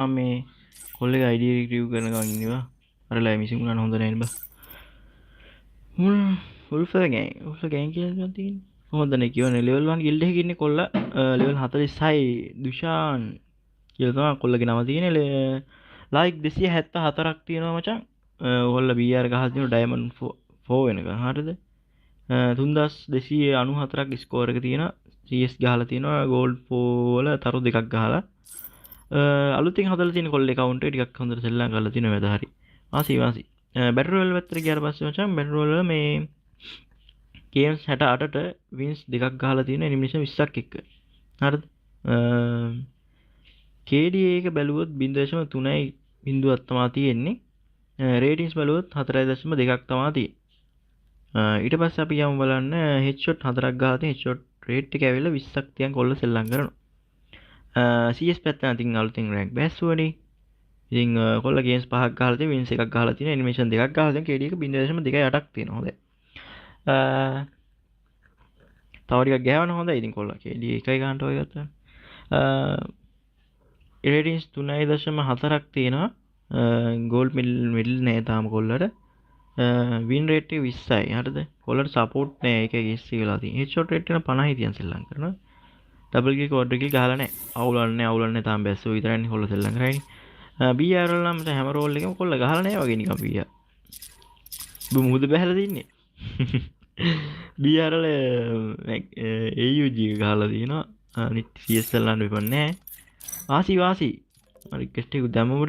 මේ කොල්ලෙක් අයිඩිය රිව් කරනකම් ඉන්නවා. අර ලයි මිසින් උනන හොඳ නැහැ බා. මුල් උල්ෆ ගෑන් කියලා තියෙන්නේ. කොහොමද නේ කියවනේ ලෙවල් 1 ගිල්ඩ් එකේ ඉන්නේ කොල්ලා ලෙවල් 46යි දුෂාන් කියලා තමයි කොල්ලගේ නම තියෙන්නේ. ලයික් 274ක් තියෙනවා මචං. ඔයගොල්ලෝ BR ගහලා තියෙනවා ඩයමන්ඩ් 4 වෙනකන්. හරිද? 3294ක් ස්කෝර් එක තියෙනවා. CS ගහලා තියෙනවා ගෝල්ඩ් 4 වල තරු දෙකක් ගහලා. අලුතින් හදලා තියෙන කොල්ලේ කවුන්ට් එක ටිකක් හොඳට සෙල්ලම් කරලා තියෙනවා මැද හරි. වාසි. බැටර් රෝයල් පැත්තට ගියාට පස්සේ මචං බැටර් රෝයල් වල මේ ගේම්ස් 68ට වින්ස් දෙකක් ගහලා තියෙන ඇනිමේෂන් 20ක් එක්ක. හරිද? KDA එක බැලුවොත් 0.3යි බිඳුවක් තමයි තියෙන්නේ. රේටින්ග්ස් බැලුවොත් 4.2ක් තමයි තියෙන්නේ. ඊට පස්සේ අපි යමු බලන්න හෙඩ්ෂොට් 4ක් ගහලා තියෙන හෙඩ්ෂොට් රේට් එක ඇවිල්ලා 20ක් තියන් කොල්ල සෙල්ලම් කරනවා. CS පැත්තෙන් ඉතින් අලුතින් රැන්ක් බැස්සුවනේ. ඉතින් කොල්ල ගේම්ස් 5ක් ගහලා තියෙන වින්ස් එකක් ගහලා තියෙන ඇනිමේෂන් දෙකක් ගහලා තියෙන KD එක 0.28ක් තියෙනවා. හොඳයි. තව ටිකක් ගෑවන හොඳයි ඉතින් කොල්ල KD එකයි ගන්නට ඔය ගත්තා. රේටින්ග්ස් 3.4ක් තියෙනවා. ගෝල්ඩ් මෙඩල් නෑ තාම කොල්ලට. වින් රේට් එක 20යි. හරිද? කොල්ලට සපෝට් නෑ ඒක ගිස්සි වෙලා තියෙන. හෙඩ්ෂොට් රේට් එක 50යි තියන් සෙල්ලම් කරනවා. ඩබල් කිල් ක්වාඩ්‍රල් කිල් ගහලා නෑ. අවුලන්නේ තාම බැස්සෝ විතරයි කොල්ල සෙල්ලම් කරන්නේ. BR වල නම් හැම රෝල් එකම කොල්ල ගහලා නෑ වගේ නිකන් BR. මුහුද බහැලා තින්නේ. BR වල AUG ගහලා තියෙනවා. අනිත් CS සෙල්ලම් වෙපන්නේ නෑ. වාසි. රික්වෙස්ට් එක දැම්මම